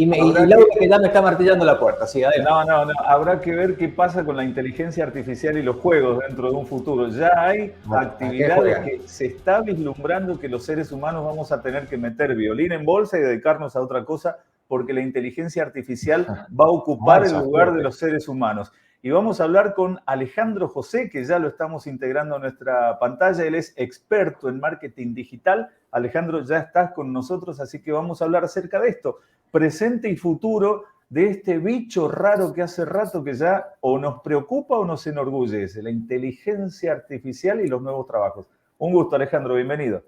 Y Laura que ya me está martillando la puerta, sí, adelante. No, habrá que ver qué pasa con la inteligencia artificial y los juegos dentro de un futuro. Ya hay actividades que se está vislumbrando que los seres humanos vamos a tener que meter violín en bolsa y dedicarnos a otra cosa porque la inteligencia artificial va a ocupar el lugar de los seres humanos. Y vamos a hablar con Alejandro José, que ya lo estamos integrando a nuestra pantalla. Él es experto en marketing digital. Alejandro, ya estás con nosotros, así que vamos a hablar acerca de esto, presente y futuro de este bicho raro que hace rato que ya o nos preocupa o nos enorgullece, la inteligencia artificial y los nuevos trabajos. Un gusto, Alejandro, bienvenido.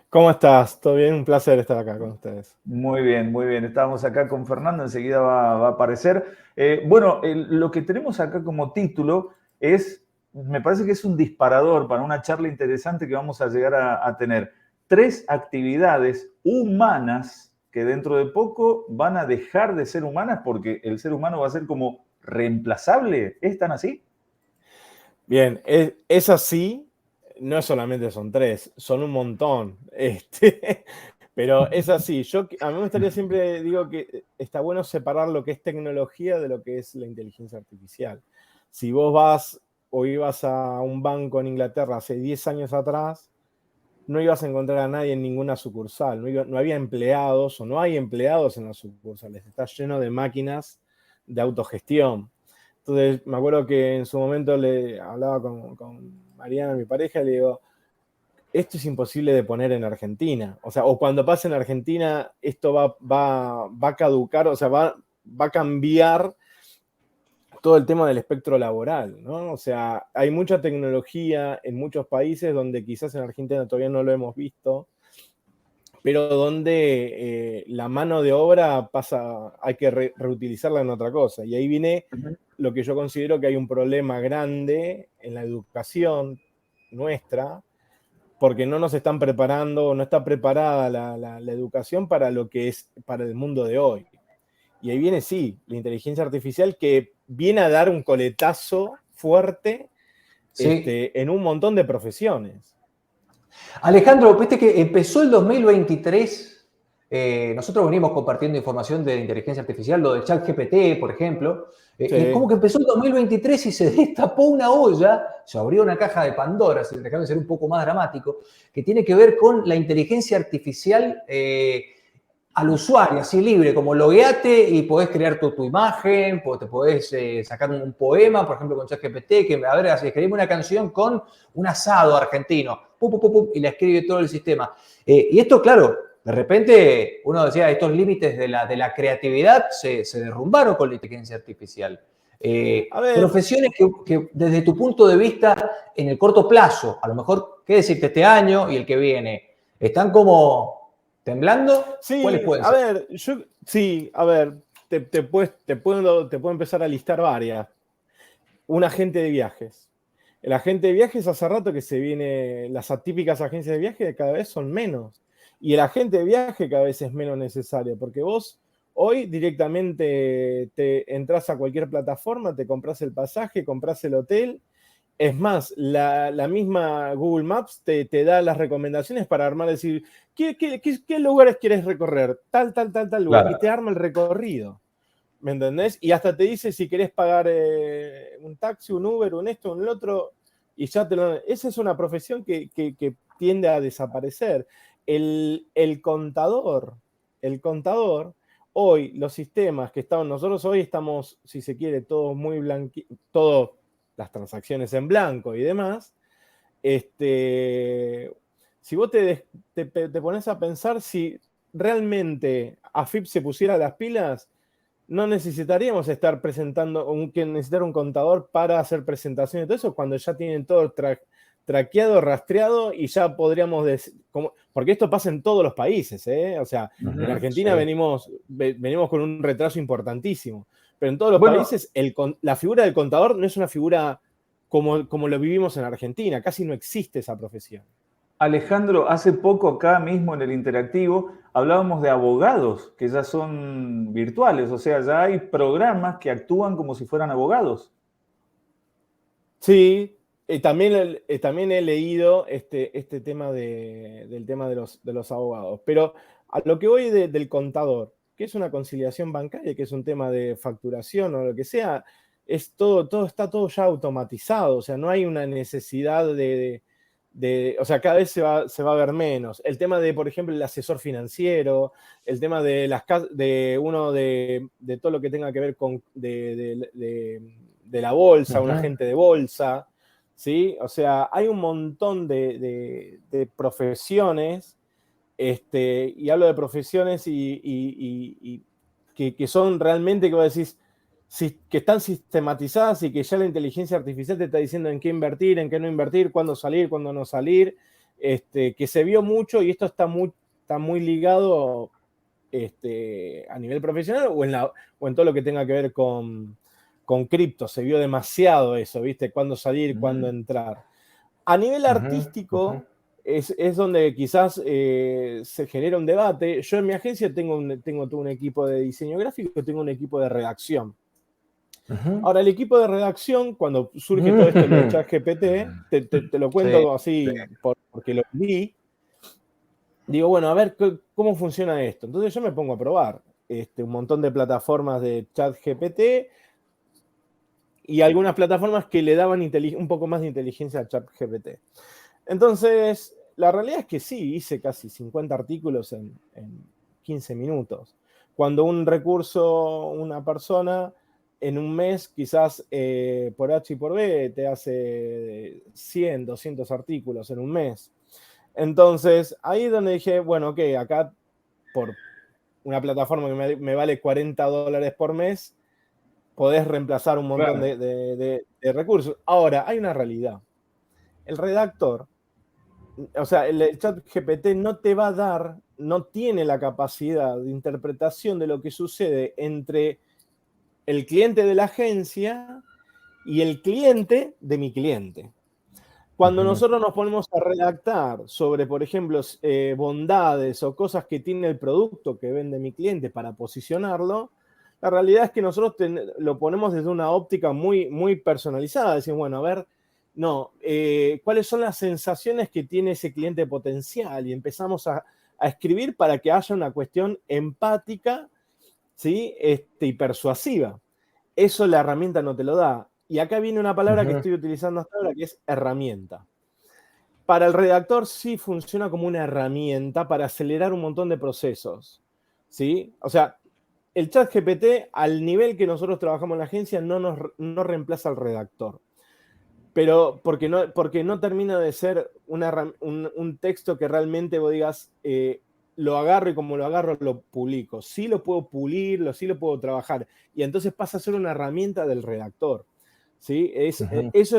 ¿Cómo estás? ¿Todo bien? Un placer estar acá con ustedes. Muy bien, muy bien. Estamos acá con Fernando, enseguida va a aparecer. Lo que tenemos acá como título me parece que es un disparador para una charla interesante que vamos a llegar a tener. 3 actividades humanas que dentro de poco van a dejar de ser humanas porque el ser humano va a ser como reemplazable. ¿Es tan así? Bien, es así. No solamente son 3, son un montón. Pero es así. A mí me gustaría siempre, digo que está bueno separar lo que es tecnología de lo que es la inteligencia artificial. Si vos vas o ibas a un banco en Inglaterra hace 10 años atrás, no ibas a encontrar a nadie en ninguna sucursal, no había empleados o no hay empleados en las sucursales, está lleno de máquinas de autogestión. Entonces, me acuerdo que en su momento le hablaba con Mariana, mi pareja, y le digo, esto es imposible de poner en Argentina. O sea, o cuando pase en Argentina, esto va a caducar, o sea, va a cambiar todo el tema del espectro laboral, ¿no? O sea, hay mucha tecnología en muchos países donde quizás en Argentina todavía no lo hemos visto, pero donde la mano de obra hay que reutilizarla en otra cosa. Y ahí viene lo que yo considero que hay un problema grande en la educación nuestra, porque no nos están preparando, no está preparada la educación para lo que es para el mundo de hoy. Y ahí viene, sí, la inteligencia artificial que viene a dar un coletazo fuerte en un montón de profesiones. Alejandro, viste que empezó el 2023, nosotros venimos compartiendo información de inteligencia artificial, lo de ChatGPT, por ejemplo, y como que empezó el 2023 y se destapó una olla, se abrió una caja de Pandora, déjame ser un poco más dramático, que tiene que ver con la inteligencia artificial al usuario, así libre, como logueate y podés crear tu imagen, te podés sacar un poema, por ejemplo, con ChatGPT, que, a ver, así, escribime una canción con un asado argentino, y la escribe todo el sistema. Y esto, claro, de repente uno decía, estos límites de la creatividad se derrumbaron con la inteligencia artificial. Profesiones que desde tu punto de vista, en el corto plazo, a lo mejor, qué decirte, este año y el que viene, están como temblando. Sí, ¿Cuáles pueden ser? Te puedo empezar a listar varias. Un agente de viajes. El agente de viajes hace rato que se viene, las atípicas agencias de viaje cada vez son menos. Y el agente de viaje cada vez es menos necesario, porque vos hoy directamente te entras a cualquier plataforma, te compras el pasaje, compras el hotel. Es más, la misma Google Maps te da las recomendaciones para armar, decir, ¿qué lugares quieres recorrer? Tal lugar. Claro. Y te arma el recorrido. ¿Me entendés? Y hasta te dice si querés pagar un taxi, un Uber, un esto, un otro, y ya te lo... Esa es una profesión que tiende a desaparecer. El contador, hoy los sistemas que estamos, nosotros hoy estamos, si se quiere, todos muy todas las transacciones en blanco y demás. Si vos te pones a pensar si realmente AFIP se pusiera las pilas, no necesitaríamos estar necesitar un contador para hacer presentaciones y todo eso, cuando ya tienen todo traqueado, rastreado, y ya podríamos decir, porque esto pasa en todos los países, o sea, en Argentina venimos con un retraso importantísimo, pero en todos los países la figura del contador no es una figura como lo vivimos en Argentina, casi no existe esa profesión. Alejandro, hace poco acá mismo en el Interactivo hablábamos de abogados que ya son virtuales, o sea, ya hay programas que actúan como si fueran abogados. Sí, también he leído este tema del tema de los abogados, pero a lo que voy del contador, que es una conciliación bancaria, que es un tema de facturación o lo que sea, es todo está todo ya automatizado, o sea, no hay una necesidad o sea, cada vez se va a ver menos. El tema de, por ejemplo, el asesor financiero, el tema de de todo lo que tenga que ver con de la bolsa, un agente de bolsa, ¿sí? O sea, hay un montón de profesiones, y hablo de profesiones que son realmente, que vos decís, que están sistematizadas y que ya la inteligencia artificial te está diciendo en qué invertir, en qué no invertir, cuándo salir, cuándo no salir, que se vio mucho y esto está muy ligado a nivel profesional o en todo lo que tenga que ver con cripto. Se vio demasiado eso, ¿viste? Cuándo salir, cuándo entrar. A nivel artístico es donde quizás se genera un debate. Yo en mi agencia tengo todo un equipo de diseño gráfico y tengo un equipo de redacción. Ahora, el equipo de redacción, cuando surge todo esto de ChatGPT, te lo cuento así porque lo vi, digo, bueno, a ver cómo funciona esto. Entonces yo me pongo a probar un montón de plataformas de ChatGPT y algunas plataformas que le daban un poco más de inteligencia a ChatGPT. Entonces, la realidad es que sí, hice casi 50 artículos en 15 minutos. Cuando un recurso, una persona, en un mes, quizás por H y por B, te hace 100, 200 artículos en un mes. Entonces, ahí es donde dije, bueno, ok, acá por una plataforma que me vale $40 por mes, podés reemplazar un montón de recursos. Ahora, hay una realidad. El redactor, o sea, el ChatGPT no te va a dar, no tiene la capacidad de interpretación de lo que sucede entre el cliente de la agencia y el cliente de mi cliente. Cuando nosotros nos ponemos a redactar sobre, por ejemplo, bondades o cosas que tiene el producto que vende mi cliente para posicionarlo, la realidad es que nosotros lo ponemos desde una óptica muy, muy personalizada. Decimos, bueno, a ver, ¿cuáles son las sensaciones que tiene ese cliente potencial? Y empezamos a escribir para que haya una cuestión empática, ¿sí? Y persuasiva. Eso la herramienta no te lo da. Y acá viene una palabra que estoy utilizando hasta ahora, que es herramienta. Para el redactor sí funciona como una herramienta para acelerar un montón de procesos, ¿sí? O sea, el ChatGPT, al nivel que nosotros trabajamos en la agencia, no reemplaza al redactor. Pero porque no termina de ser un texto que realmente vos digas, lo agarro y como lo agarro lo publico. Sí lo puedo pulir, sí lo puedo trabajar. Y entonces pasa a ser una herramienta del redactor. ¿Sí? Eso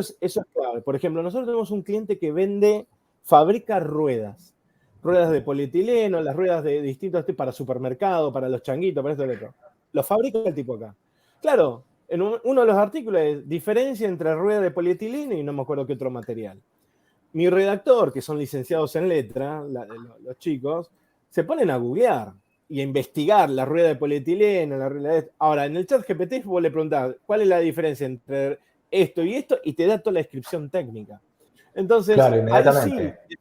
es clave. Por ejemplo, nosotros tenemos un cliente que fabrica ruedas. Ruedas de polietileno, las ruedas de distintos tipos para supermercado, para los changuitos, para esto y lo otro. Lo fabrica el tipo acá. Claro, en uno de los artículos es diferencia entre rueda de polietileno y no me acuerdo qué otro material. Mi redactor, que son licenciados en letra, los chicos, se ponen a googlear y a investigar la rueda de polietileno, la rueda de... Ahora, en el chat GPT vos le preguntás, ¿cuál es la diferencia entre esto? Y te da toda la descripción técnica. Entonces, claro, ahí sí,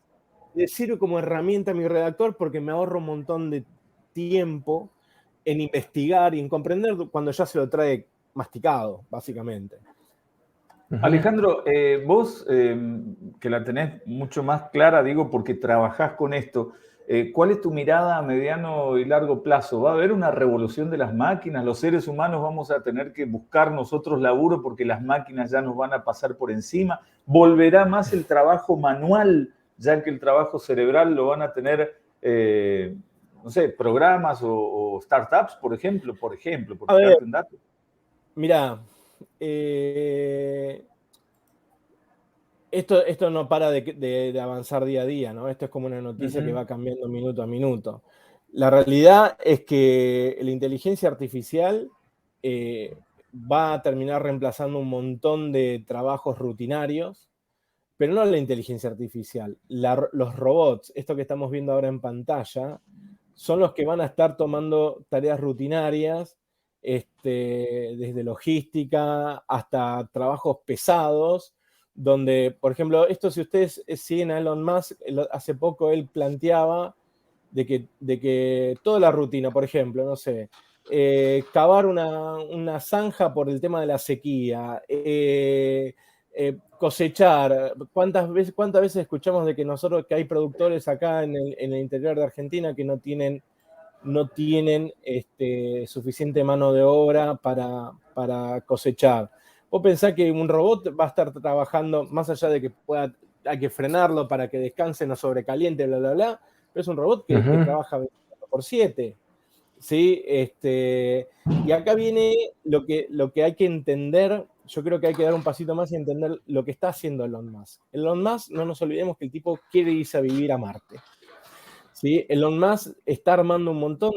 le sirve como herramienta a mi redactor porque me ahorro un montón de tiempo en investigar y en comprender cuando ya se lo trae masticado, básicamente. Alejandro, vos que la tenés mucho más clara, digo, porque trabajás con esto, ¿cuál es tu mirada a mediano y largo plazo? ¿Va a haber una revolución de las máquinas? ¿Los seres humanos vamos a tener que buscar nosotros laburo porque las máquinas ya nos van a pasar por encima? ¿Volverá más el trabajo manual, ya que el trabajo cerebral lo van a tener, no sé, programas o startups, por ejemplo, por darte un dato? Mirá, esto no para de avanzar día a día, ¿no? Esto es como una noticia que va cambiando minuto a minuto. La realidad es que la inteligencia artificial va a terminar reemplazando un montón de trabajos rutinarios, pero no la inteligencia artificial. Los robots, esto que estamos viendo ahora en pantalla, son los que van a estar tomando tareas rutinarias, desde logística hasta trabajos pesados, donde, por ejemplo, si ustedes siguen a Elon Musk, hace poco él planteaba de que toda la rutina, por ejemplo, no sé, cavar una zanja por el tema de la sequía, cosechar. ¿Cuántas veces escuchamos de que que hay productores acá en el interior de Argentina que no tienen suficiente mano de obra para cosechar? Vos pensás que un robot va a estar trabajando, más allá de que hay que frenarlo para que descanse, no sobrecaliente, bla, bla, bla, pero es un robot que trabaja 24/7. ¿Sí? Y acá viene lo que hay que entender. Yo creo que hay que dar un pasito más y entender lo que está haciendo Elon Musk. Elon Musk, no nos olvidemos que el tipo quiere irse a vivir a Marte. ¿Sí? Elon Musk está armando un montón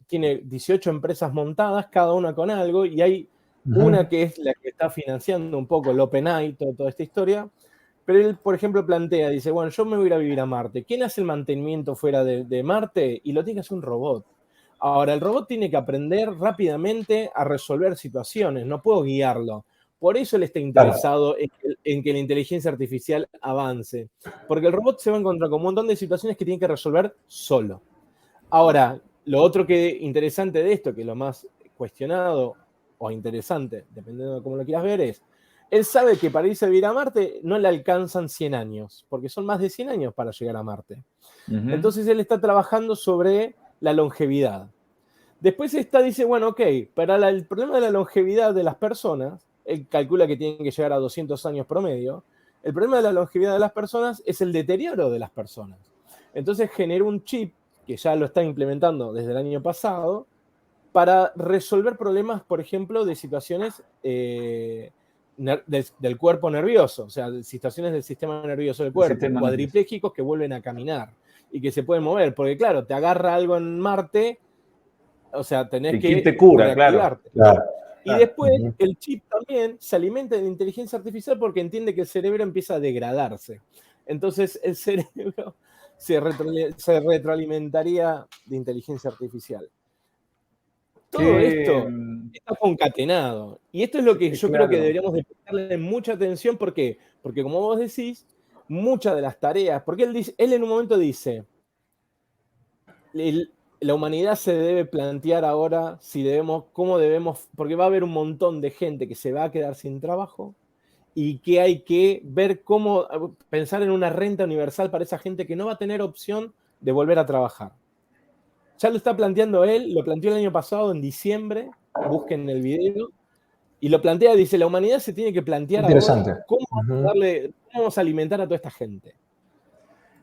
tiene 18 empresas montadas, cada una con algo, y hay una que es la que está financiando un poco el OpenAI, toda esta historia. Pero él, por ejemplo, dice, bueno, yo me voy a ir a vivir a Marte. ¿Quién hace el mantenimiento fuera de Marte? Y lo tiene que hacer un robot. Ahora, el robot tiene que aprender rápidamente a resolver situaciones, no puedo guiarlo. Por eso él está interesado en que la inteligencia artificial avance. Porque el robot se va a encontrar con un montón de situaciones que tiene que resolver solo. Ahora, lo otro que interesante de esto, que es lo más cuestionado o interesante, dependiendo de cómo lo quieras ver, es, él sabe que para irse a vivir a Marte no le alcanzan 100 años, porque son más de 100 años para llegar a Marte. Entonces él está trabajando sobre la longevidad. Después dice, bueno, ok, para el problema de la longevidad de las personas, él calcula que tienen que llegar a 200 años promedio. El problema de la longevidad de las personas es el deterioro de las personas. Entonces generó un chip, que ya lo está implementando desde el año pasado, para resolver problemas, por ejemplo, de situaciones del cuerpo nervioso, o sea, de situaciones del sistema nervioso del cuerpo, cuadriplégicos que vuelven a caminar y que se pueden mover, porque claro, te agarra algo en Marte, o sea, tenés que te cura, claro. Y después el chip también se alimenta de inteligencia artificial porque entiende que el cerebro empieza a degradarse. Entonces el cerebro se retroalimentaría de inteligencia artificial. Todo esto está concatenado. Y esto es lo que yo creo que deberíamos de prestarle mucha atención. ¿Por qué? Porque como vos decís, muchas de las tareas, porque él en un momento dice, la humanidad se debe plantear ahora cómo debemos, porque va a haber un montón de gente que se va a quedar sin trabajo y que hay que ver cómo pensar en una renta universal para esa gente que no va a tener opción de volver a trabajar. Ya lo está planteando él, lo planteó el año pasado en diciembre, busquen el video, y lo plantea, dice, la humanidad se tiene que plantear ahora cómo vamos a alimentar a toda esta gente.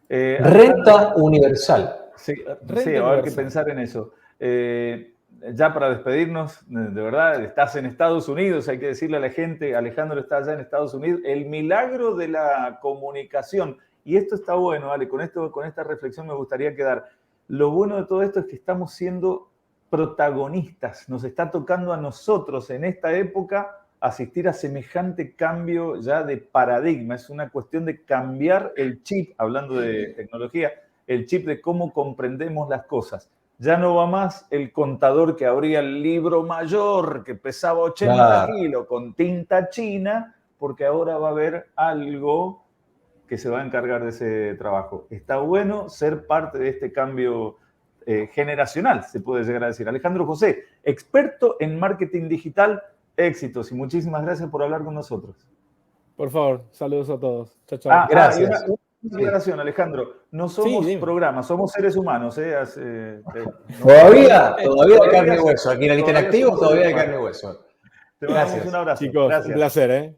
Renta universal. Sí, va a haber que pensar en eso. Ya para despedirnos, de verdad, estás en Estados Unidos, hay que decirle a la gente, Alejandro está allá en Estados Unidos, el milagro de la comunicación. Y esto está bueno, Ale, con esta reflexión me gustaría quedar. Lo bueno de todo esto es que estamos siendo protagonistas, nos está tocando a nosotros en esta época asistir a semejante cambio ya de paradigma. Es una cuestión de cambiar el chip, hablando de tecnología, el chip de cómo comprendemos las cosas. Ya no va más el contador que abría el libro mayor, que pesaba 80 kilos con tinta china, porque ahora va a haber algo que se va a encargar de ese trabajo. Está bueno ser parte de este cambio generacional, se puede llegar a decir. Alejandro José, experto en marketing digital, éxitos y muchísimas gracias por hablar con nosotros. Por favor, saludos a todos. Chao, chao. Gracias. Una aclaración, Alejandro. No somos programas, somos seres humanos. Todavía de carne y hueso. Aquí en el Interactivo todavía de carne y hueso. Te mandamos un abrazo. Chicos, gracias. Un placer.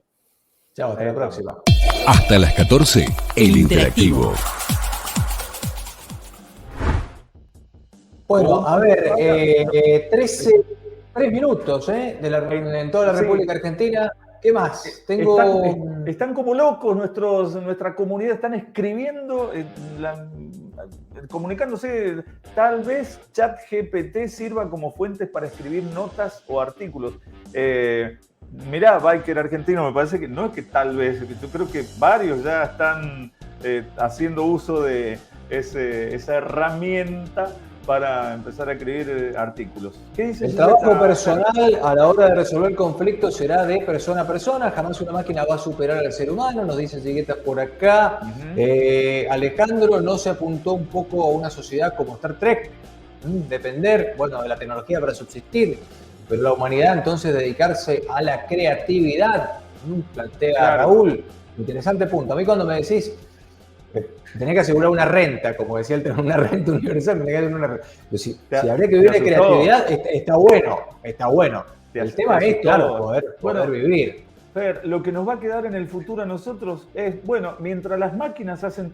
Chao, hasta la próxima. Hasta las 14, el Interactivo. Bueno, a ver, 3 minutos en toda la República Argentina. ¿Qué más? Están como locos nuestra comunidad, están escribiendo, comunicándose. Tal vez ChatGPT sirva como fuentes para escribir notas o artículos. Mirá, Biker Argentino, me parece que no es que tal vez, yo creo que varios ya están haciendo uso de esa herramienta para empezar a escribir artículos. ¿Qué dice El trabajo personal a la hora de resolver conflictos será de persona a persona, jamás una máquina va a superar al ser humano, nos dicen Siguetas por acá. Alejandro no se apuntó un poco a una sociedad como Star Trek, depender, bueno, de la tecnología para subsistir, pero la humanidad entonces dedicarse a la creatividad, plantea claro. Raúl. Interesante punto. A mí cuando me decís, tenés que asegurar una renta, como decía el tema, una renta universal, tenés que asegurar una renta. Si habría que vivir de creatividad, está bueno, está bueno. El tema es, claro, poder vivir. Fer, lo que nos va a quedar en el futuro a nosotros es, bueno, mientras las máquinas hacen